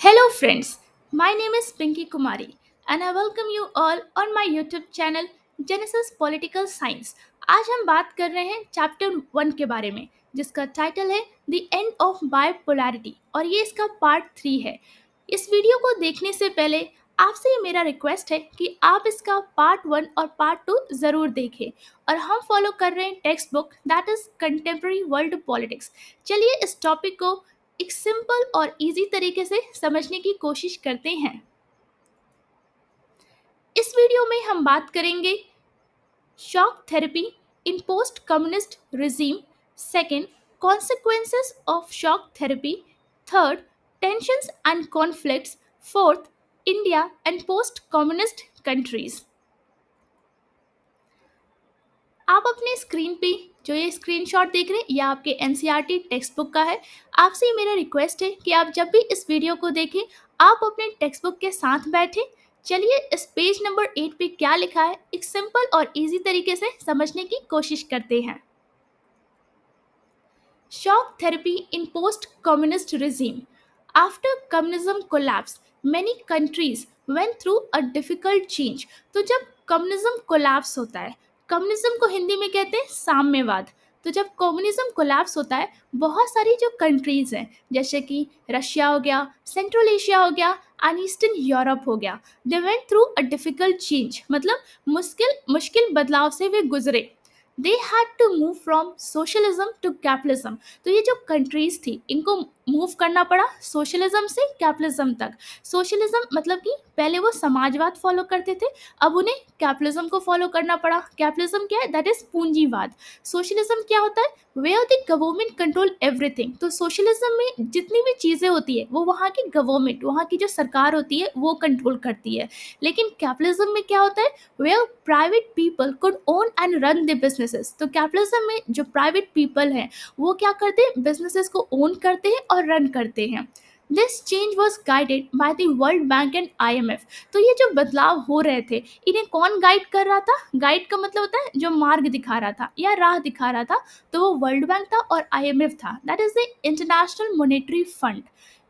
Hello, friends. My name is Pinky Kumari, and I welcome you all on my YouTube channel Genesis Political Science. आज हम बात कर रहे हैं chapter 1 के बारे में, जिसका टाइटल है द एंड ऑफ बाइपोलैरिटी, और ये इसका पार्ट 3 है। इस वीडियो को देखने से पहले आपसे ये मेरा रिक्वेस्ट है कि आप इसका पार्ट 1 और पार्ट 2 ज़रूर देखें। और हम फॉलो कर रहे हैं text book that is contemporary world politics. चलिए इस टॉपिक को एक सिंपल और इजी तरीके से समझने की कोशिश करते हैं। इस वीडियो में हम बात करेंगे shock therapy in post communist regime, second consequences of shock therapy, third tensions and conflicts, fourth India and post communist countries. आप अपने स्क्रीन पे जो ये स्क्रीनशॉट देख रहे हैं यह आपके एनसीईआरटी टेक्स्ट बुक का है। आपसे ये मेरा रिक्वेस्ट है कि आप जब भी इस वीडियो को देखें आप अपने टेक्स्ट बुक के साथ बैठें। चलिए इस पेज नंबर 8 पे क्या लिखा है एक सिंपल और इजी तरीके से समझने की कोशिश करते हैं। Shock therapy in post-communist regime. After communism collapsed, many countries went through a difficult change. तो जब कम्युनिज्म कोलैप्स होता है, कम्युनिज्म को हिंदी में कहते हैं साम्यवाद। तो जब कम्युनिज्म कोलैप्स होता है, बहुत सारी जो कंट्रीज हैं जैसे कि रशिया हो गया, सेंट्रल एशिया हो गया एंड ईस्टर्न यूरोप हो गया, they went through a difficult change, मतलब मुश्किल मुश्किल बदलाव से वे गुजरे। They had to move from socialism to capitalism. तो ये जो कंट्रीज थी इनको मूव करना पड़ा सोशलिज्म से कैपिटलिज्म तक। सोशलिज्म मतलब कि पहले वो समाजवाद फॉलो करते थे, अब उन्हें कैपिटलिज्म को फॉलो करना पड़ा। कैपिटलिज्म क्या है? दैट इज पूंजीवाद। सोशलिज्म क्या होता है? Where the government control everything. तो सोशलिज्म में जितनी भी चीज़ें होती है वो वहाँ की गवर्नमेंट, वहाँ की जो सरकार होती है वो कंट्रोल करती है। लेकिन कैपिटलिज्म में क्या होता है? Where private people could own and run the businesses. तो कैपिटलिज्म में जो प्राइवेट पीपल हैं वो क्या करते हैं? बिजनेसेस को ओन करते हैं और रन करते हैं। This change was guided by the world bank and IMF। तो ये जो बदलाव हो रहे थे इन्हें कौन गाइड कर रहा था? गाइड का मतलब होता है जो मार्ग दिखा रहा था या राह दिखा रहा था, तो वो वर्ल्ड बैंक था और IMF था, that is the international monetary fund.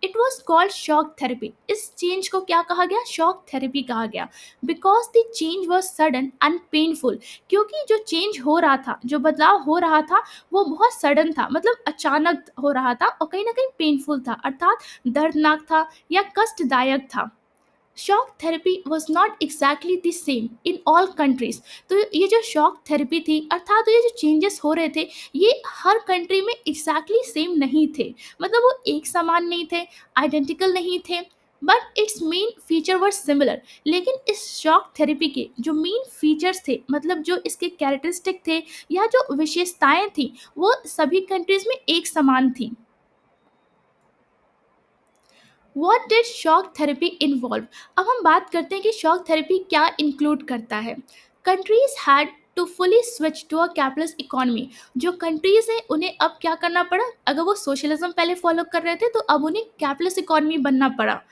It was called shock therapy. इस चेंज को क्या कहा गया? शॉक थेरेपी कहा गया। Because the change was sudden and painful. क्योंकि जो चेंज हो रहा था, जो बदलाव हो रहा था वो बहुत सडन था, मतलब अचानक हो रहा था और कहीं ना कहीं पेनफुल था, अर्थात दर्दनाक था या कष्टदायक था। Shock therapy was not exactly the same in all countries. तो ये जो शॉक थेरेपी थी, अर्थात ये जो चेंजेस हो रहे थे ये हर कंट्री में एग्जैक्टली सेम नहीं थे, मतलब वो एक समान नहीं थे, आइडेंटिकल नहीं थे, but it's main feature were similar. लेकिन इस शॉक थेरेपी के जो मेन फीचर्स थे, मतलब जो इसके कैरेक्टरिस्टिक थे या जो विशेषताएं थी, वो सभी कंट्रीज में एक समान थी। What did shock therapy involve? अब हम बात करते हैं कि शॉक थेरेपी क्या इंक्लूड करता है। Countries had to fully switch to a capitalist economy. जो कंट्रीज हैं उन्हें अब क्या करना पड़ा? अगर वो सोशलिज्म पहले फॉलो कर रहे थे तो अब उन्हें कैपिटलिस्ट इकोनॉमी बनना पड़ा।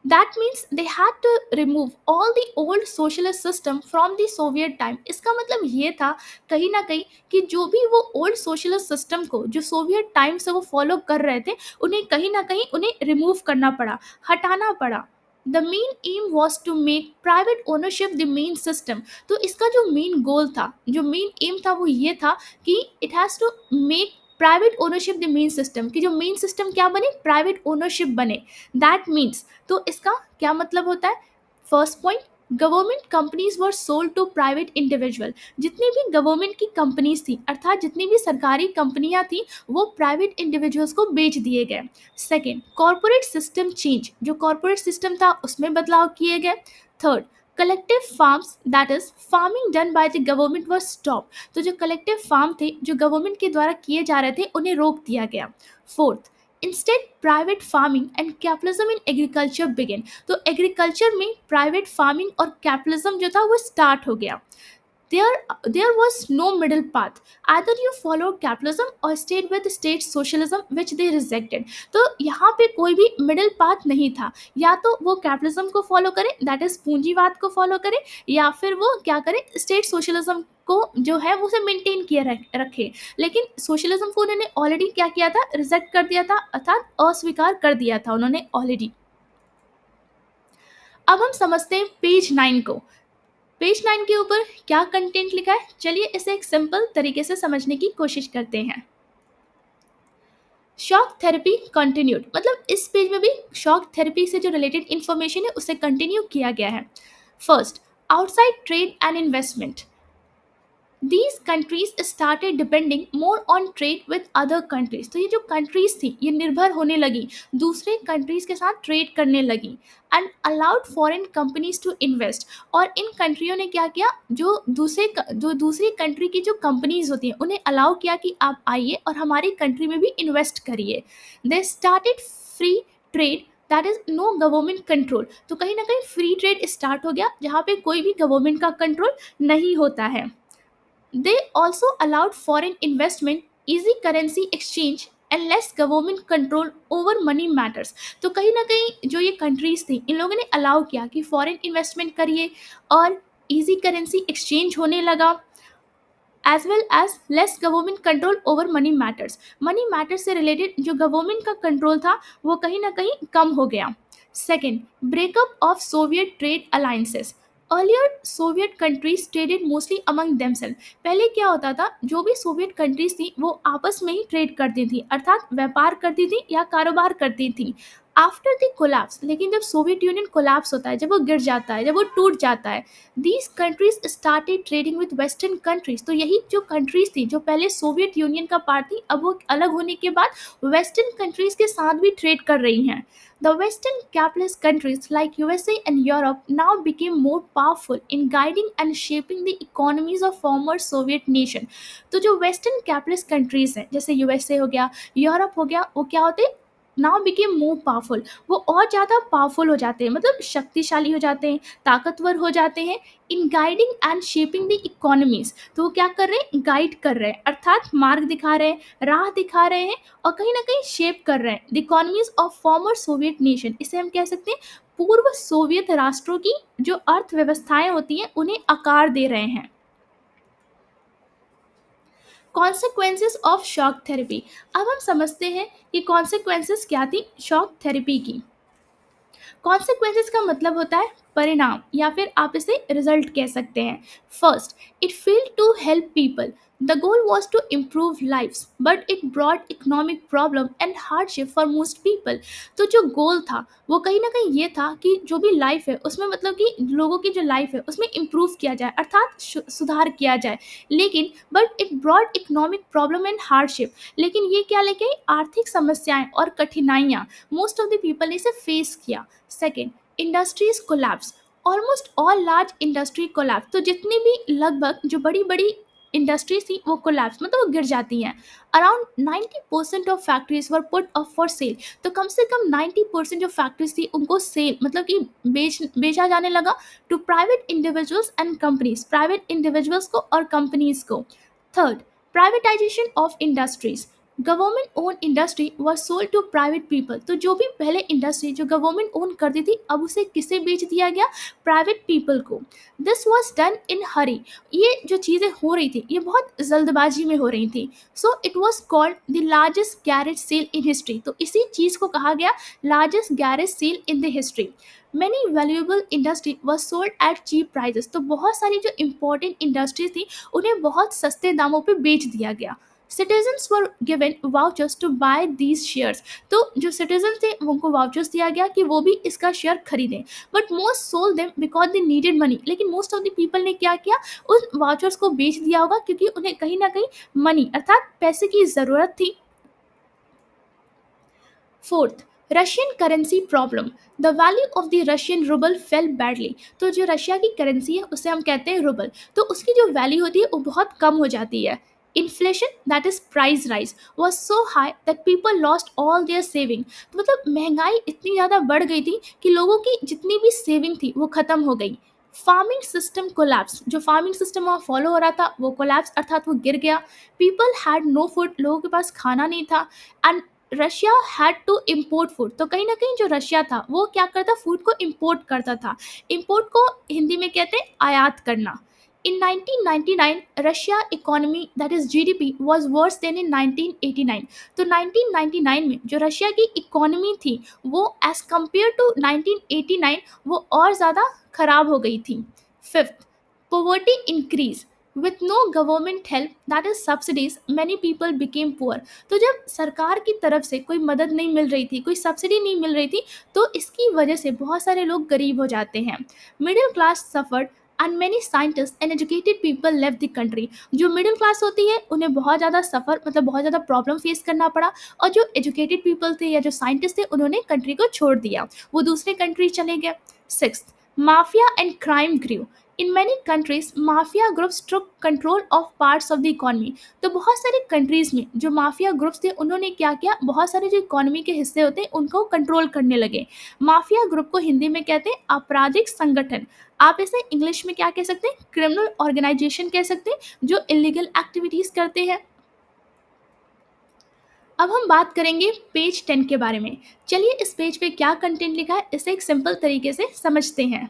That means they had to remove all the old socialist system from the Soviet time। इसका मतलब ये था कहीं ना कहीं कि जो भी वो ओल्ड सोशलिस्ट सिस्टम को जो सोवियत टाइम से वो फॉलो कर रहे थे उन्हें कहीं ना कहीं उन्हें रिमूव करना पड़ा, हटाना पड़ा। The main aim was to make private ownership the main system. तो इसका जो मेन गोल था, जो मेन एम था वो ये था कि it has to make private ownership the main system, कि जो मेन सिस्टम क्या बने? प्राइवेट ओनरशिप बने। दैट मीन्स, तो इसका क्या मतलब होता है? First point, government companies were sold to private individual. जितनी भी गवर्नमेंट की कंपनीज थी, अर्थात जितनी भी सरकारी कंपनियां थी, वो प्राइवेट इंडिविजुअल्स को बेच दिए गए। Second, corporate system change. जो कॉरपोरेट सिस्टम था उसमें बदलाव किए गए। Third, collective farms that is farming done by the government were stop. तो जो कलेक्टिव फार्म थे जो गवर्नमेंट के द्वारा किए जा रहे थे उन्हें रोक दिया गया। Fourth, instead private farming and capitalism in agriculture begin. तो एग्रीकल्चर में प्राइवेट फार्मिंग और कैपिटलिज्म जो था वो स्टार्ट हो गया। There was no middle path. Either you followed capitalism or stayed with state socialism, which they rejected. तो यहाँ पे कोई भी मिडिल पाथ नहीं था. या तो वो कैपिटलिज्म को फॉलो करे, दैट इज पूंजीवाद को फॉलो करे, या फिर वो क्या करे, स्टेट सोशलिज्म को जो है वो उसे मेंटेन किए रखे. लेकिन सोशलिज्म को उन्होंने ऑलरेडी क्या किया था, रिजेक्ट कर दिया था, अर्थात अस्वीकार कर दिया था उन्होंने ऑलरेडी. अब हम समझते हैं पेज 9 को. पेज 9 के ऊपर क्या कंटेंट लिखा है, चलिए इसे एक सिंपल तरीके से समझने की कोशिश करते हैं. शॉक थेरेपी कंटिन्यूड, मतलब इस पेज में भी शॉक थेरेपी से जो रिलेटेड इंफॉर्मेशन है उसे कंटिन्यू किया गया है. First, outside trade and investment. These countries started depending more on trade with other countries. तो ये जो countries थी ये निर्भर होने लगी, दूसरे countries के साथ trade करने लगी, and allowed foreign companies to invest. और इन कंट्रियों ने क्या किया, जो दूसरी कंट्री की जो कंपनीज होती हैं उन्हें अलाउ किया कि आप आइए और हमारी कंट्री में भी इन्वेस्ट करिए. They started free trade, that is no government control. तो कहीं ना कहीं फ्री ट्रेड स्टार्ट हो गया जहाँ पे कोई भी गवर्नमेंट का कंट्रोल नहीं होता है. They also allowed foreign investment, easy currency exchange and less government control over money matters. तो कहीं ना कहीं जो ये कंट्रीज थी इन लोगों ने अलाउ किया कि फॉरेन इन्वेस्टमेंट करिए और इजी करेंसी एक्सचेंज होने लगा, as well as less government control over money matters. Money matters से रिलेटेड जो गवर्नमेंट का कंट्रोल था वो कहीं ना कहीं कम हो गया. Second, breakup of Soviet trade alliances. Earlier Soviet countries traded mostly among themself. पहले क्या होता था, जो भी सोवियत कंट्रीज थी वो आपस में ही ट्रेड करती थी, अर्थात व्यापार करती थी या कारोबार करती थी. आफ्टर द कोलैप्स, लेकिन जब सोवियत यूनियन कोलैप्स होता है, जब वो गिर जाता है, जब वो टूट जाता है, these countries started trading with western countries. तो यही जो कंट्रीज थी जो पहले सोवियत यूनियन का पार्ट थी, अब वो अलग होने के बाद वेस्टर्न कंट्रीज के साथ भी ट्रेड कर रही हैं. The Western capitalist countries like USA and Europe now became more powerful in guiding and shaping the economies of former Soviet nation. तो जो वेस्टर्न कैपिटलिस्ट कंट्रीज हैं जैसे यूएसए हो गया, यूरोप हो गया, वो क्या होते, नाउ बिकेम मोर पावरफुल. वो और ज़्यादा पावरफुल हो जाते हैं, मतलब शक्तिशाली हो जाते हैं, ताकतवर हो जाते हैं. इन guiding and shaping the economies, तो वो क्या कर रहे हैं, गाइड कर रहे हैं, अर्थात मार्ग दिखा रहे हैं, राह दिखा रहे हैं, और कहीं ना कहीं शेप कर रहे हैं the economies of former Soviet nation. इसे हम कह सकते हैं पूर्व सोवियत राष्ट्रों की जो अर्थव्यवस्थाएं होती हैं उन्हें आकार दे रहे हैं. Consequences of shock therapy. अब हम समझते हैं कि कॉन्सिक्वेंसेस क्या थी शॉक थेरेपी की. कॉन्सिक्वेंसेस का मतलब होता है परिणाम, या फिर आप इसे रिजल्ट कह सकते हैं. First, it failed to help people. The goal was to improve lifes but it brought economic problem and hardship for most people. तो जो गोल था वो कहीं ना कहीं ये था कि जो भी लाइफ है उसमें, मतलब कि लोगों की जो लाइफ है उसमें इम्प्रूव किया जाए, अर्थात सुधार किया जाए. लेकिन but it brought economic problem and hardship, लेकिन ये क्या लेके आई, आर्थिक समस्याएं और कठिनाइयाँ. मोस्ट ऑफ द पीपल ने इसे फेस किया. Second, industries collapse. Almost all large industry collapse. तो जितनी भी लगभग जो बड़ी बड़ी इंडस्ट्रीज थी वो कोलैप्स, मतलब वो गिर जाती हैं. Around 90% of factories were put up for sale. तो कम से कम 90% जो फैक्ट्रीज थी उनको सेल, मतलब कि बेचा जाने लगा to private individuals and companies, private individuals को और कंपनीज को. Third, privatisation of industries. Government own industry was sold to private people. तो जो भी पहले इंडस्ट्री जो गवर्नमेंट ओन करती थी अब उसे किसे बेच दिया गया, प्राइवेट पीपल को. दिस वॉज डन इन हरी. ये जो चीज़ें हो रही थी ये बहुत जल्दबाजी में हो रही थी. So it was called the largest garage sale in history. तो इसी चीज़ को कहा गया largest garage sale in the history. Many valuable industry was sold at cheap prices. तो बहुत सारी जो इंपॉर्टेंट इंडस्ट्रीज थी उन्हें बहुत सस्ते दामों पर बेच दिया गया. Citizens were given vouchers to buy these shares. तो जो सिटीजन थे उनको वाउचर्स दिया गया कि वो भी इसका शेयर खरीदें. But most sold them because they needed money. लेकिन मोस्ट ऑफ द पीपल ने क्या किया, उस वाउचर्स को बेच दिया होगा क्योंकि उन्हें कहीं ना कहीं मनी अर्थात पैसे की ज़रूरत थी. Fourth, Russian currency problem. The value of the Russian rouble fail badly. तो जो रशिया की करेंसी है उसे हम कहते हैं रूबल, तो उसकी जो वैल्यू होती है वो बहुत कम हो जाती है. Inflation, that is price rise, was so high that people lost all their savings. तो मतलब महंगाई इतनी ज़्यादा बढ़ गई थी कि लोगों की जितनी भी सेविंग थी वो ख़त्म हो गई. फार्मिंग सिस्टम कोलैप्स, जो फार्मिंग सिस्टम वहाँ फॉलो हो रहा था वो कोलैप्स अर्थात वो गिर गया। पीपल हैड नो फूड, लोगों के पास खाना नहीं था। And Russia had to import food, तो कहीं ना कहीं जो रशिया था वो क्या करता, फूड को इम्पोर्ट करता था। इम्पोर्ट को हिंदी में कहते हैं आयात करना। In 1999 Russia economy that is GDP was worse than in 1989। तो 1999 में जो रशिया की इकोनॉमी थी वो एज कंपेयर टू 1989 वो और ज़्यादा खराब हो गई थी। Fifth, poverty increase with no government help that is subsidies many people became poor। तो जब सरकार की तरफ से कोई मदद नहीं मिल रही थी, कोई सब्सिडी नहीं मिल रही थी, तो इसकी वजह से बहुत सारे लोग गरीब हो जाते हैं। Middle class suffered and many scientists and educated people left the country। जो मिडिल क्लास होती है उन्हें बहुत ज़्यादा सफ़र मतलब बहुत ज़्यादा प्रॉब्लम फेस करना पड़ा, और जो एजुकेटेड पीपल थे या जो साइंटिस्ट थे उन्होंने कंट्री को छोड़ दिया, वो दूसरे कंट्री चले गए। Six, mafia and crime group. In many countries mafia groups took control of parts of the economy. तो बहुत सारे कंट्रीज में जो माफिया ग्रुप्स थे उन्होंने क्या किया, बहुत सारे जो इकोनॉमी के हिस्से होते हैं उनको कंट्रोल करने लगे। माफिया ग्रुप को हिंदी में कहते हैं आपराधिक संगठन। आप इसे इंग्लिश में क्या कह सकते हैं, क्रिमिनल ऑर्गेनाइजेशन कह सकते हैं, जो इलीगल एक्टिविटीज करते हैं। अब हम बात करेंगे पेज 10 के बारे में। चलिए इस पेज पे क्या कंटेंट लिखा है इसे एक सिंपल तरीके से समझते हैं।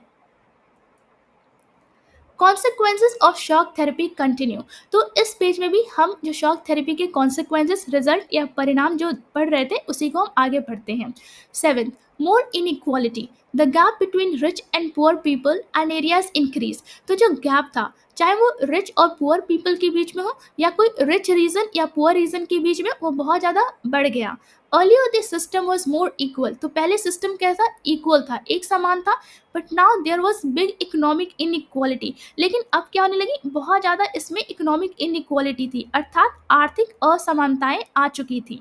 Consequences of shock therapy continue. तो इस पेज में भी हम जो शॉक थेरेपी के कॉन्सिक्वेंसेज रिजल्ट या परिणाम जो पढ़ रहे थे उसी को हम आगे पढ़ते हैं। Seven, more inequality, the gap between rich and poor people and areas increase. तो जो गैप था चाहे वो रिच और पुअर पीपल के बीच में हो या कोई रिच रीजन या पुअर रीजन के बीच में, वो बहुत ज़्यादा बढ़ गया। Earlier this system was more equal. तो पहले सिस्टम कैसा, इक्वल था, एक समान था। But now there was big economic inequality. लेकिन अब क्या होने लगी, बहुत ज़्यादा इसमें इकोनॉमिक इनइक्वालिटी थी, अर्थात आर्थिक असमानताएं आ चुकी थी।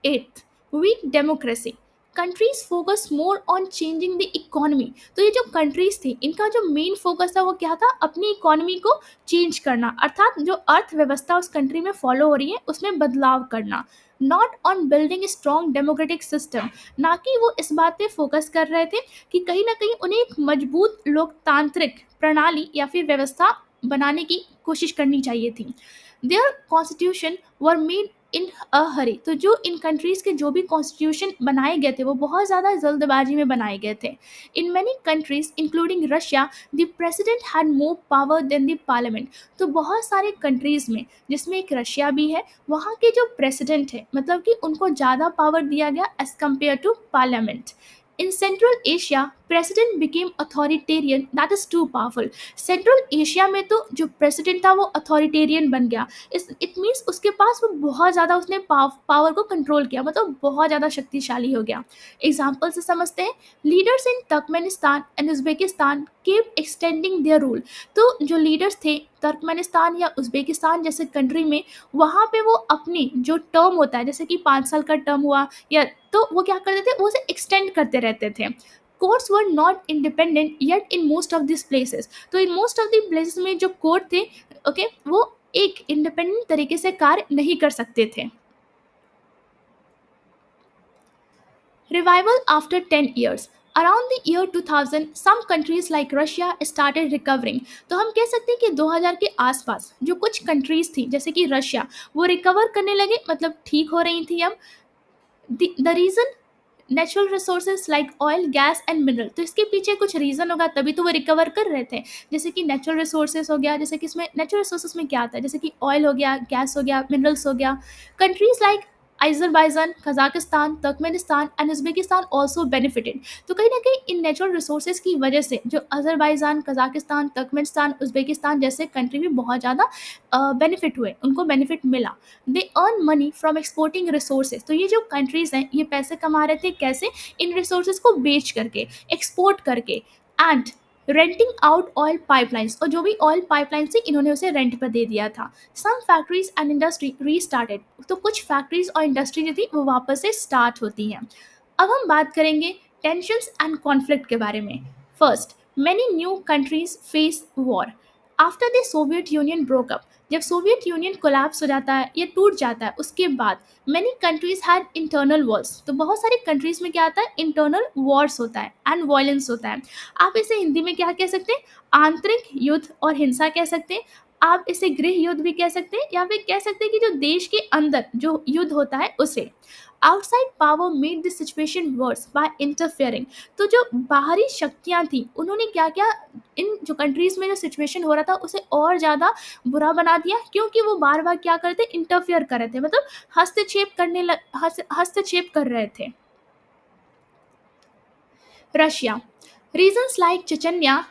Eighth, weak democracy, countries focus more on changing the economy. तो ये जो कंट्रीज थी इनका जो मेन फोकस था वो क्या था, अपनी इकोनॉमी को चेंज करना, अर्थात जो अर्थव्यवस्था उस कंट्री में फॉलो हो रही है उसमें बदलाव करना। Not on building strong democratic system, ना कि वो इस बात पे फोकस कर रहे थे कि कहीं ना कहीं उन्हें एक मजबूत लोकतांत्रिक प्रणाली या फिर व्यवस्था बनाने की कोशिश करनी चाहिए थी। Their constitution were made in a hurry. तो जो इन कंट्रीज़ के जो भी कॉन्स्टिट्यूशन बनाए गए थे वो बहुत ज़्यादा जल्दबाजी में बनाए गए थे। In many countries including Russia the president had more power than the parliament. तो बहुत सारे कंट्रीज़ में जिसमें एक रशिया भी है, वहाँ के जो प्रेसिडेंट है मतलब कि उनको ज़्यादा पावर दिया गया as compare to parliament. In Central Asia president became authoritarian that is too powerful. Central Asia में तो जो प्रेसिडेंट था वो अथॉरिटेरियन बन गया। इस इट मीन्स उसके पास वो बहुत ज़्यादा उसने पावर को कंट्रोल किया, मतलब बहुत ज़्यादा शक्तिशाली हो गया। एग्जाम्पल से समझते हैं, leaders in Turkmenistan and Uzbekistan kept extending their rule. तो जो लीडर्स थे तुर्कमेनिस्तान या उज्बेकिस्तान जैसे कंट्री में, वहाँ पे वो अपनी जो टर्म होता है जैसे कि 5 साल का टर्म हुआ या, तो वो क्या करते थे, वो उसे एक्सटेंड करते रहते थे। Courts were not independent yet in most of this places. तो in most of the places में जो कोर्ट थे, ओके, वो एक इंडिपेंडेंट तरीके से कार्य नहीं कर सकते थे। Revival after 10 years. Around the year 2000, some countries like Russia started recovering। तो हम कह सकते हैं कि 2000 के आसपास जो कुछ कंट्रीज थी जैसे कि रशिया, वो रिकवर करने लगे, मतलब ठीक हो रही थी अब। The reason, natural resources like oil gas and mineral. तो इसके पीछे कुछ रीज़न होगा तभी तो वो रिकवर कर रहे थे। जैसे कि नेचुरल रिसोर्सेज हो गया, जैसे कि इसमें नेचुरल रिसोर्सेज में क्या आता है, जैसे कि ऑयल हो गया, गैस हो गया, मिनरल्स हो गया। Countries like Azerbaijan, Kazakhstan, Turkmenistan and Uzbekistan also benefited. तो कहीं ना कहीं इन नेचुरल रिसोर्सेज की वजह से जो अजरबैजान, कजाकिस्तान, तुर्कमेनिस्तान, उज्बेकिस्तान जैसे कंट्री भी बहुत ज़्यादा बेनिफिट हुए, उनको बेनिफिट मिला। They earn money from exporting resources. तो ये जो कंट्रीज़ हैं ये पैसे कमा रहे थे कैसे, इन रिसोर्सेज को बेच करके, एक्सपोर्ट करके। And renting out oil pipelines, और जो भी ऑयल पाइपलाइंस थी इन्होंने उसे रेंट पर दे दिया था। सम फैक्ट्रीज एंड इंडस्ट्री रीस्टार्टेड। तो कुछ फैक्ट्रीज और इंडस्ट्री जो थी वो वापस से स्टार्ट होती हैं। अब हम बात करेंगे टेंशंस एंड कॉन्फ्लिक्ट के बारे में। First, many new countries face war after the Soviet union broke up. जब सोवियत यूनियन कोलैप्स हो जाता है या टूट जाता है, उसके बाद many countries had internal Wars. तो बहुत सारे कंट्रीज में क्या आता है, इंटरनल वॉर्स होता है एंड वायलेंस होता है। आप इसे हिंदी में क्या कह सकते हैं, आंतरिक युद्ध और हिंसा कह सकते हैं। आप इसे गृह युद्ध भी कह सकते हैं, या फिर कह सकते हैं कि जो देश के अंदर जो युद्ध होता है उसे। Outside power made this situation worse by interfering. तो जो बाहरी शक्तियां थी उन्होंने क्या किया, इन जो कंट्रीज में जो सिचुएशन हो रहा था उसे और ज़्यादा बुरा बना दिया, क्योंकि वो बार बार क्या करते, इंटरफेयर कर रहे थे, मतलब हस्तक्षेप कर रहे थे। Russia, regions like Chechnya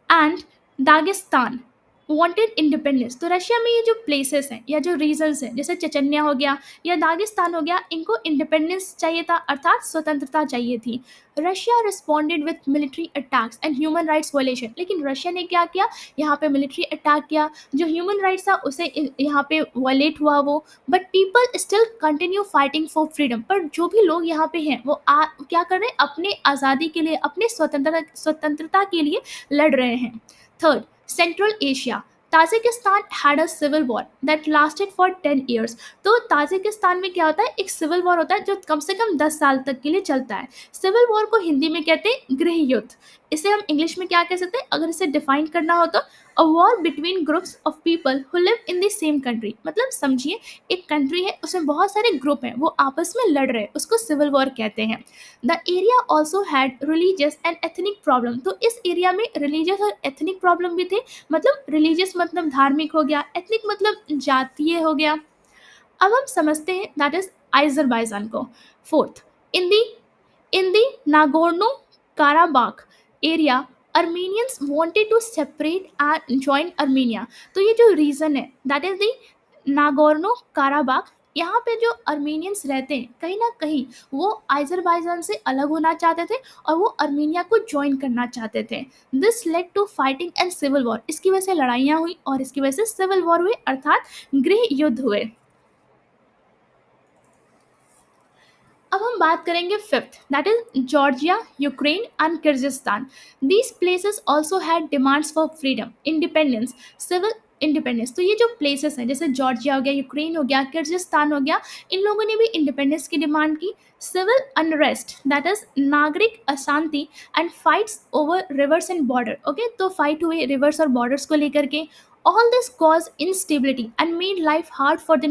and Dagestan wanted independence. तो रशिया में ये जो प्लेसेस हैं या जो रीजन्स हैं, जैसे चचन्या हो गया या दागिस्तान हो गया, इनको इंडिपेंडेंस चाहिए था, अर्थात स्वतंत्रता चाहिए थी। Russia responded with military attacks and human rights violation. लेकिन रशिया ने क्या किया, यहाँ पे मिलिट्री अटैक किया, जो ह्यूमन राइट्स था उसे यहाँ पे वायलेट हुआ वो। But people still continue fighting for freedom. पर जो भी लोग यहाँ पे हैं वो क्या कर रहे हैं, अपने आज़ादी के लिए, अपने स्वतंत्रता के लिए लड़ रहे हैं। Third, Central Asia, Tajikistan had a civil war that lasted for 10 years। तो ताजिकिस्तान में क्या होता है, एक सिविल वॉर होता है जो कम से कम 10 साल तक के लिए चलता है। सिविल वॉर को हिंदी में कहते हैं गृह युद्ध। इसे हम इंग्लिश में क्या कह सकते हैं, अगर इसे डिफाइन करना हो तो a war between groups of people who live in the same country. मतलब समझिए, एक कंट्री है उसमें बहुत सारे ग्रुप हैं, वो आपस में लड़ रहे हैं, उसको सिविल वॉर कहते हैं। The area also had religious and ethnic problem. तो इस एरिया में रिलीजियस और एथनिक प्रॉब्लम भी थे। मतलब रिलीजियस मतलब धार्मिक हो गया, एथनिक मतलब जातीय हो गया। अब हम समझते हैं दैट इज आइजरबाइजान को। Fourth, in the in the Nagorno-Karabakh area, Armenians wanted to separate and join Armenia। तो ये जो रीज़न है that is the Nagorno Karabakh. यहाँ पे जो अर्मीनियंस रहते हैं कहीं ना कहीं वो आइजरबाइजान से अलग होना चाहते थे और वो अर्मीनिया को ज्वाइन करना चाहते थे। This led to fighting and civil war. इसकी वजह से लड़ाइयाँ हुई और इसकी वजह से सिविल वॉर हुए, अर्थात गृह युद्ध हुए। अब हम बात करेंगे fifth, that is Georgia, Ukraine and Kyrgyzstan. These places also had demands for freedom, independence, civil independence. तो ये जो प्लेसेस हैं जैसे जॉर्जिया हो गया, यूक्रेन हो गया, किर्गिस्तान हो गया, इन लोगों ने भी इंडिपेंडेंस की डिमांड की। सिविल अनरेस्ट दैट इज नागरिक अशांति and fights over reverse and border. Okay, तो फाइट हुए रिवर्स और बॉर्डर्स को लेकर के। All this cause instability and made life hard for the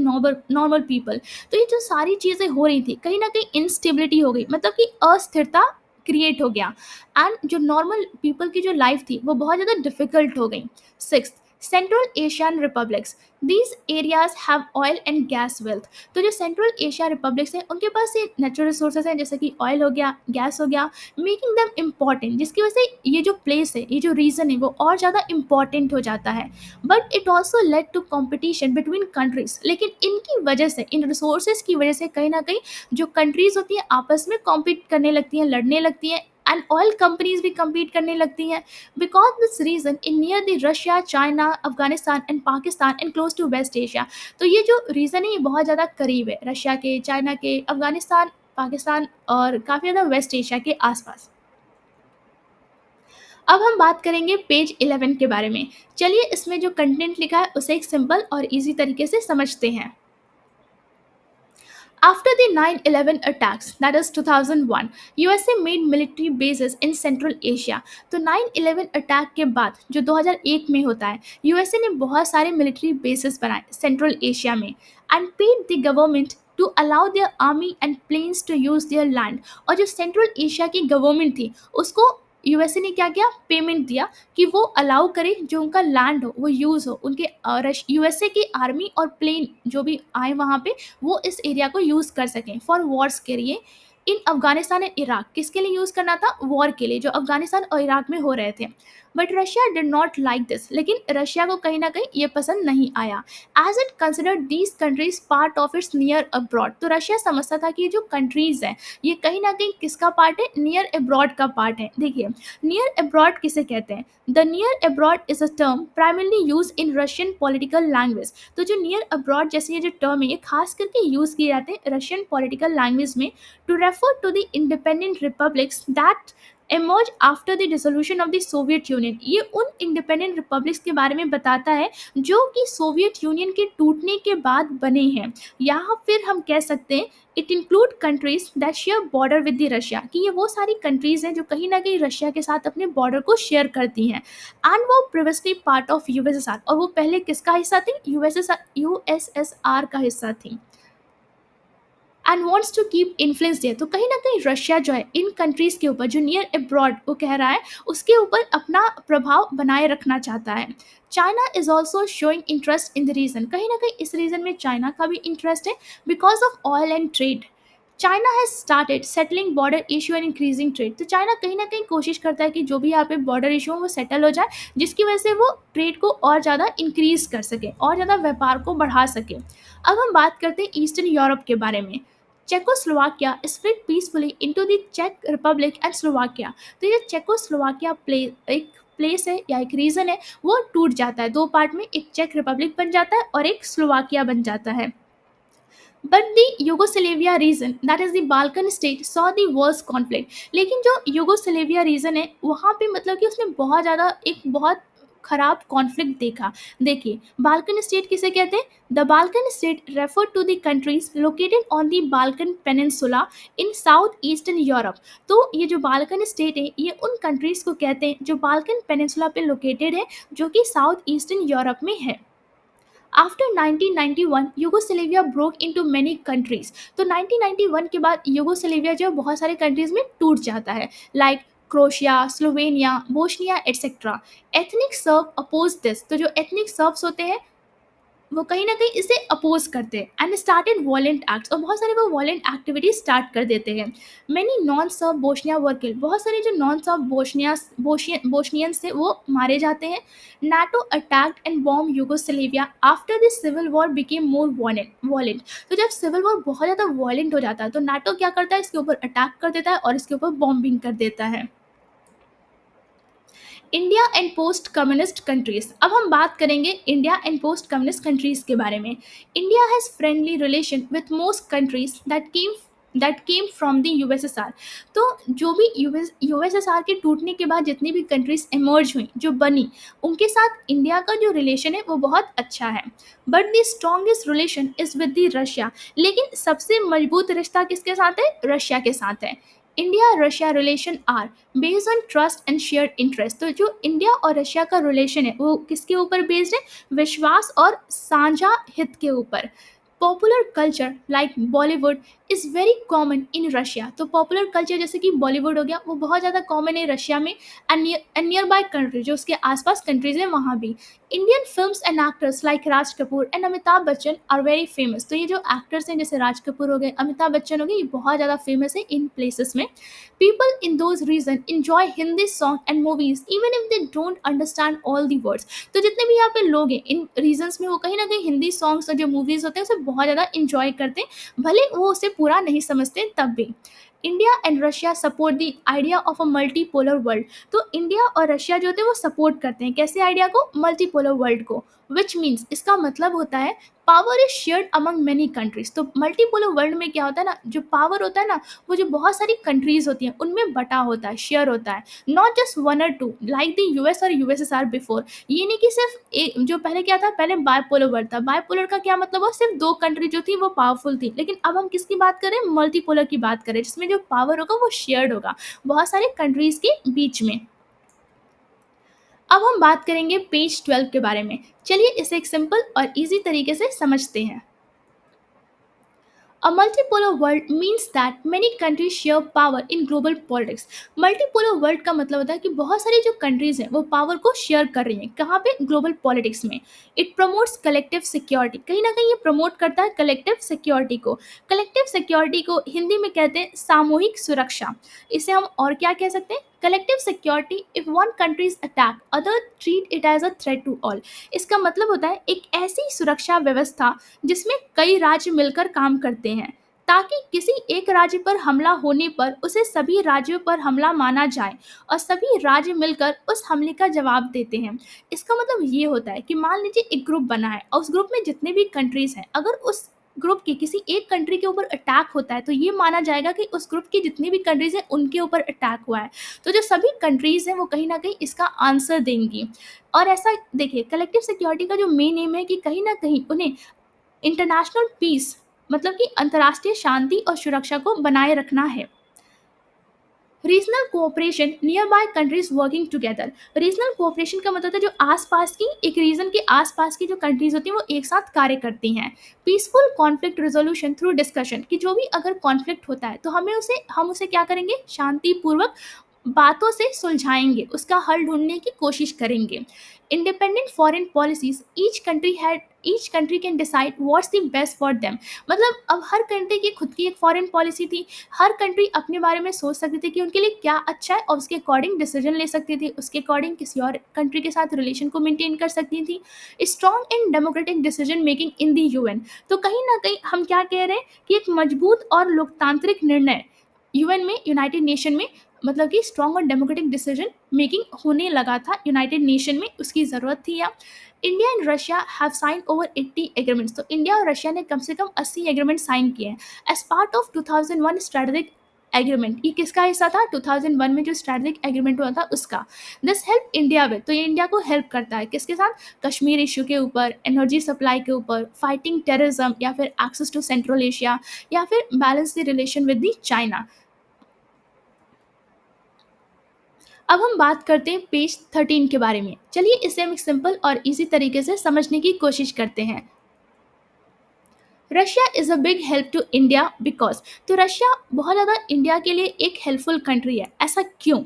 normal people. तो ये जो सारी चीज़ें हो रही थी कहीं ना कहीं इंस्टेबिलिटी हो गई, मतलब कि अस्थिरता क्रिएट हो गया, एंड जो नॉर्मल पीपल की जो लाइफ थी वो बहुत ज़्यादा डिफिकल्ट हो गई। Six, central Asian republics, these areas have oil and gas wealth. तो जो सेंट्रल एशिया रिपब्लिक्स हैं उनके पास ये नेचुरल रिसोर्सेज हैं जैसे कि ऑयल हो गया, गैस हो गया, मेकिंग देम इम्पॉर्टेंट, जिसकी वजह से ये जो प्लेस है, ये जो रीजन है वो और ज़्यादा इम्पॉर्टेंट हो जाता है। But it also led to competition between countries. लेकिन इनकी वजह से, इन रिसोर्सेज की वजह से कहीं ना कहीं जो कंट्रीज होती हैं आपस में कॉम्पीट करने लगती हैं, लड़ने लगती हैं, एंड ऑयल कंपनीज भी कम्पीट करने लगती हैं। Because this region in near the Russia, China, Afghanistan and Pakistan and close to West Asia. तो ये जो रीजन है ये बहुत ज़्यादा करीब है रशिया के, चाइना के, अफगानिस्तान, पाकिस्तान और काफ़ी ज़्यादा वेस्ट एशिया के आसपास। अब हम बात करेंगे पेज 11 के बारे में। चलिए इसमें जो कंटेंट लिखा है उसे एक सिंपल और इजी तरीके से समझते हैं। After the 9/11 attacks, that is 2001, USA made military bases in Central Asia। तो 9/11 अटैक के बाद जो 2001 में होता है, यूएसए ने बहुत सारे मिलिट्री बेसिस बनाए सेंट्रल एशिया में, and paid the government to allow their army and planes to use their land. और जो सेंट्रल एशिया की गवर्नमेंट थी उसको यूएसए ने क्या किया, पेमेंट दिया कि वो अलाउ करे जो उनका लैंड हो वो यूज़ हो, उनके यूएसए की आर्मी और प्लेन जो भी आए वहाँ पे वो इस एरिया को यूज़ कर सकें फॉर वॉर्स के लिए। इन अफगानिस्तान एंड इराक, किसके लिए यूज़ करना था, वॉर के लिए जो अफगानिस्तान और इराक में हो रहे थे। But Russia did not like this. लेकिन रशिया को कहीं ना कहीं ये पसंद नहीं आया, as it considered these countries part of its near abroad. तो रशिया समझता था कि ये जो कंट्रीज हैं ये कहीं ना कहीं किसका पार्ट है, नियर अब्रॉड का पार्ट है। देखिए, नियर अब्रॉड किसे कहते हैं, the near abroad is a term primarily use in Russian political language. तो जो नियर अब्रॉड जैसे ये जो टर्म है ये खास करके यूज किए जाते हैं रशियन पॉलिटिकल लैंग्वेज में, to refer to the independent republics that emerged after the dissolution of the Soviet Union। ये उन इंडिपेंडेंट रिपब्लिक्स के बारे में बताता है जो कि सोवियत यूनियन के टूटने के बाद बने हैं, या फिर हम कह सकते हैं it include countries that share border with the Russia, कि ये वो सारी कंट्रीज हैं जो कहीं ना कहीं रशिया के साथ अपने बॉर्डर को शेयर करती हैं। एंड वो प्रिवियसली पार्ट ऑफ यूएसएसआर, और वो पहले किसका हिस्सा थी? यूएसएसआर का हिस्सा थी। And wants to keep influence दिया, तो कहीं ना कहीं रशिया जो है इन कंट्रीज के ऊपर जो नियर अब्रॉड वो कह रहा है उसके ऊपर अपना प्रभाव बनाए रखना चाहता है। China is also showing interest in the region, कहीं ना कहीं इस रीजन में चाइना का भी इंटरेस्ट है because of oil and trade. China has started settling border issue and increasing trade, तो चाइना कहीं ना कहीं कोशिश करता है कि जो भी यहाँ पे बॉर्डर इशू हो वो सेटल हो जाए, जिसकी वजह से वो ट्रेड को और ज़्यादा इंक्रीज कर सके और ज़्यादा व्यापार को बढ़ा सके। अब हम बात करते हैं ईस्टर्न यूरोप के बारे में। Czechoslovakia split peacefully into the चेक रिपब्लिक एंड स्लोवाकिया, तो ये चेकोस्लोवाकिया एक प्लेस है या एक रीजन है, वो टूट जाता है दो पार्ट में, एक चेक रिपब्लिक बन जाता है और एक स्लोवाकिया बन जाता है। But the Yugoslavia region that is the Balkan state saw the worst conflict, लेकिन जो यूगोस्लेविया रीजन है वहाँ पे मतलब कि उसने बहुत ज़्यादा एक बहुत खराब कॉन्फ्लिक्ट देखा। देखिए बाल्कन स्टेट किसे कहते हैं? The Balkan state refer to the countries located on the Balkan peninsula in south eastern Europe. तो ये जो बाल्कन स्टेट है ये उन कंट्रीज को कहते हैं जो बाल्कन पेनिनसुला पे लोकेटेड है, जो कि साउथ ईस्टर्न यूरोप में है। After 1991 Yugoslavia broke into many countries, तो 1991 के बाद यूगोस्लेविया जो है बहुत सारे कंट्रीज में टूट जाता है, like Croatia, Slovenia, Bosnia etcetera. Ethnic Serb oppose this, तो जो एथनिक सर्ब्स होते हैं वो कहीं न कहीं इसे अपोज़ करते हैं एंड स्टार्टेड वॉलेंट एक्ट्स, और बहुत सारे वो वॉलेंट एक्टिविटीज़ स्टार्ट कर देते हैं। Many non SERB Bosnia were killed, बहुत सारे जो नॉन सर्ब बोस्नियंस थे वो मारे जाते हैं। NATO attacked and bomb Yugoslavia after the civil war became more violent, तो जब सिविल वॉर बहुत ज़्यादा वॉलेंट हो जाता है तो नाटो क्या करता है, इसके ऊपर अटैक कर देता है और इसके ऊपर बॉम्बिंग कर देता है। India and post communist countries, अब हम बात करेंगे India and post communist countries के बारे में। India has friendly relation with most countries that came from the USSR, तो जो भी यूएसएसआर के टूटने के बाद जितनी भी कंट्रीज इमर्ज हुई जो बनी उनके साथ इंडिया का जो रिलेशन है वो बहुत अच्छा है। But the strongest relation is with the Russia, लेकिन सबसे मजबूत रिश्ता किसके साथ है? रशिया के साथ है। India Russia relation are based on trust and shared interest, तो जो इंडिया और रशिया का रिलेशन है वो किसके ऊपर बेस्ड है? विश्वास और साझा हित के ऊपर। Popular culture like Bollywood is very common in Russia, तो पॉपुलर कल्चर जैसे कि बॉलीवुड हो गया वो बहुत ज़्यादा कॉमन है रशिया में एंड नियर बाय कंट्री जो उसके आसपास कंट्रीज हैं वहाँ भी। Indian films and actors like Raj Kapoor and Amitabh Bachchan are very famous, तो ये जो एक्टर्स हैं जैसे राज कपूर हो गए, अमिताभ बच्चन हो गए, ये बहुत ज़्यादा फेमस है इन प्लेसेस में। People in those region enjoy Hindi song and movies even if they don't understand all the words, तो जितने भी यहाँ पे लोग हैं इन रीजन्स में वो कहीं ना कहीं हिंदी सॉन्ग्स और जो मूवीज होते हैं उसे बहुत ज़्यादा इंजॉय करते हैं, भले वो उसे पूरा नहीं समझते तब भी। India and Russia support the idea of a multipolar world, तो इंडिया और रशिया जो होते हैं वो सपोर्ट करते हैं कैसे आइडिया को? मल्टीपोलर वर्ल्ड को। विच मीन्स इसका मतलब होता है power is shared among many countries, तो मल्टीपोलर वर्ल्ड में क्या होता है ना, जो पावर होता है ना वो जो बहुत सारी कंट्रीज होती हैं उनमें बटा होता है, शेयर होता है, नॉट जस्ट वन और टू लाइक द यूएस और यूएसएसआर बिफोर। ये नहीं कि सिर्फ जो पहले क्या था, पहले बायपोलर वर्ल्ड था, बायपोलर का क्या मतलब है? सिर्फ दो कंट्री जो थी वो पावरफुल थी, लेकिन अब हम किसकी बात करें? मल्टीपोलर की बात करें जिसमें जो पावर होगा वो शेयर्ड होगा बहुत सारे कंट्रीज के बीच में। अब हम बात करेंगे पेज 12 के बारे में, चलिए इसे एक सिंपल और इजी तरीके से समझते हैं। A multipolar world means that many countries share power in global politics. Multipolar world का मतलब होता है कि बहुत सारी जो कंट्रीज हैं वो पावर को शेयर कर रही हैं, कहाँ पे? ग्लोबल पॉलिटिक्स में। इट प्रमोट्स कलेक्टिव सिक्योरिटी, कहीं ना कहीं ये प्रमोट करता है कलेक्टिव सिक्योरिटी को। कलेक्टिव सिक्योरिटी को हिंदी में कहते हैं सामूहिक सुरक्षा। इसे हम और क्या कह सकते हैं? Collective security if one country is attack other treat it as a threat to all. इसका मतलब होता है एक ऐसी सुरक्षा व्यवस्था जिसमें कई राज्य मिलकर काम करते हैं ताकि किसी एक राज्य पर हमला होने पर उसे सभी राज्यों पर हमला माना जाए और सभी राज्य मिलकर उस हमले का जवाब देते हैं। इसका मतलब ये होता है कि मान लीजिए एक ग्रुप बना है और उस ग्रुप में जितने भी कंट्रीज हैं, अगर उस ग्रुप की किसी एक कंट्री के ऊपर अटैक होता है तो ये माना जाएगा कि उस ग्रुप की जितनी भी कंट्रीज हैं उनके ऊपर अटैक हुआ है। तो जो सभी कंट्रीज हैं वो कहीं ना कहीं इसका आंसर देंगी। और ऐसा देखिए, कलेक्टिव सिक्योरिटी का जो मेन एम है कि कहीं ना कहीं उन्हें इंटरनेशनल पीस, मतलब कि अंतर्राष्ट्रीय शांति और सुरक्षा को बनाए रखना है। Regional cooperation, near by countries working together. Regional cooperation का मतलब है जो आसपास की, एक रीजन के आसपास की जो कंट्रीज होती हैं वो एक साथ कार्य करती हैं। Peaceful conflict resolution through discussion, कि जो भी अगर कॉन्फ्लिक्ट होता है तो हम उसे क्या करेंगे, शांतिपूर्वक बातों से सुलझाएंगे, उसका हल ढूंढने की कोशिश करेंगे। Independent foreign policies, each country can decide what's the best for them. मतलब अब हर कंट्री की खुद की एक फॉरेन पॉलिसी थी, हर कंट्री अपने बारे में सोच सकती थी कि उनके लिए क्या अच्छा है और उसके अकॉर्डिंग डिसीजन ले सकती थी, उसके अकॉर्डिंग किसी और कंट्री के साथ रिलेशन को मेंटेन कर सकती थी। Strong and democratic decision making in the UN. तो कहीं ना कहीं हम क्या कह रहे हैं कि एक मजबूत और लोकतांत्रिक निर्णय यूएन में, यूनाइटेड नेशन में, मतलब कि स्ट्रॉन्ग और डेमोक्रेटिक डिसीजन मेकिंग होने लगा था यूनाइटेड नेशन में, उसकी ज़रूरत थी। या India and Russia have sign over 80 agreements. तो इंडिया और रशिया ने कम से कम 80 एग्रीमेंट साइन किए हैं as part of 2001 strategic agreement. ये किसका हिस्सा था, 2001 में जो स्ट्रेटेजिक एग्रीमेंट हुआ था उसका। दिस हेल्प इंडिया विद, तो ये इंडिया को हेल्प करता है किसके साथ, कश्मीर इशू के ऊपर, एनर्जी सप्लाई के ऊपर, फाइटिंग टेररिज्म, या फिर एक्सेस टू सेंट्रल एशिया, या फिर balance the relation with the China. अब हम बात करते हैं पेज 13 के बारे में। चलिए इसे हम एक सिंपल और इजी तरीके से समझने की कोशिश करते हैं। Russia is a big help to India because, तो रशिया बहुत ज़्यादा इंडिया के लिए एक हेल्पफुल कंट्री है। ऐसा क्यों?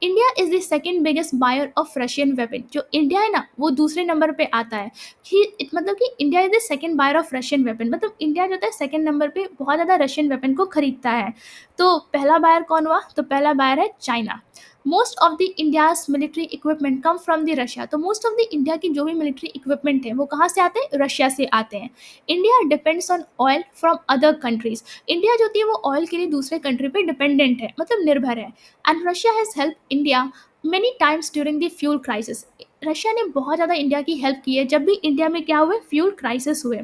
India is the second biggest buyer of Russian weapon. जो इंडिया है ना वो दूसरे नंबर पे आता है, मतलब कि India is the second buyer of Russian weapon, मतलब इंडिया जो होता है सेकेंड नंबर पे बहुत ज़्यादा रशियन वेपन को खरीदता है। तो पहला बायर कौन हुआ, तो पहला बायर है China. Most of the India's military equipment come from the Russia. तो मोस्ट ऑफ द इंडिया की जो भी मिलिट्री इक्विपमेंट है वो कहाँ से आते हैं, रशिया से आते हैं। India depends on oil from other countries. India जो होती है वो ऑयल के लिए दूसरे कंट्री पे डिपेंडेंट है, मतलब निर्भर है। And Russia has help India many times during the fuel crisis. Russia ने बहुत ज़्यादा इंडिया की हेल्प की है जब भी इंडिया में क्या हुए, फ्यूल क्राइसिस हुए।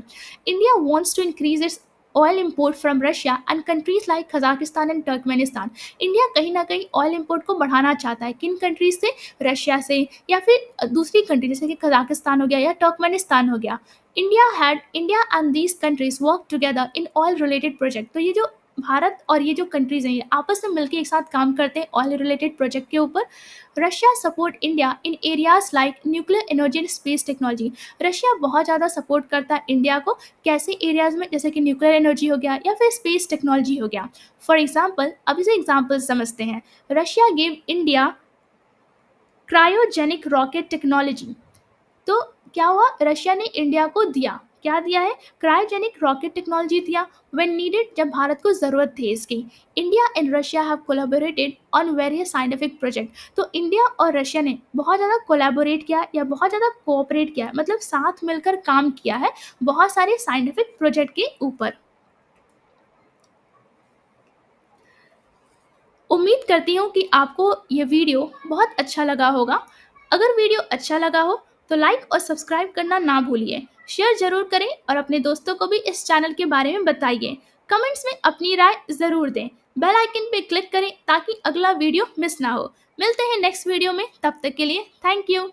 India wants to increase its oil import from Russia and countries like Kazakhstan and Turkmenistan. India कहीं ना कहीं ऑयल इम्पोर्ट को बढ़ाना चाहता है, किन कंट्रीज से, रशिया से, या फिर दूसरी कंट्री जैसे कि कजाकिस्तान हो गया या टर्कमेनिस्तान हो गया। India and these countries work together in oil related project. तो ये जो भारत और ये जो कंट्रीज हैं ये आपस में मिलकर एक साथ काम करते हैं ऑयल रिलेटेड प्रोजेक्ट के ऊपर। Russia support India in areas like nuclear energy and space technology. Russia बहुत ज़्यादा सपोर्ट करता है इंडिया को कैसे एरियाज में, जैसे कि न्यूक्लियर एनर्जी हो गया या फिर स्पेस टेक्नोलॉजी हो गया। फॉर एग्जाम्पल, अब इसे एग्जाम्पल समझते हैं। Russia give India cryogenic rocket technology. तो क्या हुआ, रशिया ने इंडिया को दिया, क्या दिया है, क्रायोजेनिक रॉकेट टेक्नोलॉजी दिया व्हेन नीडेड, जब भारत को ज़रूरत थी इसकी। India and Russia have collaborated on various scientific project. तो इंडिया और रशिया ने बहुत ज़्यादा कोलैबोरेट किया या बहुत ज़्यादा कोऑपरेट किया, मतलब साथ मिलकर काम किया है बहुत सारे साइंटिफिक प्रोजेक्ट के ऊपर। उम्मीद करती हूँ कि आपको ये वीडियो बहुत अच्छा लगा होगा। अगर वीडियो अच्छा लगा हो तो लाइक और सब्सक्राइब करना ना भूलिए। शेयर ज़रूर करें और अपने दोस्तों को भी इस चैनल के बारे में बताइए। कमेंट्स में अपनी राय ज़रूर दें। बेल आइकन पे क्लिक करें ताकि अगला वीडियो मिस ना हो। मिलते हैं नेक्स्ट वीडियो में, तब तक के लिए थैंक यू।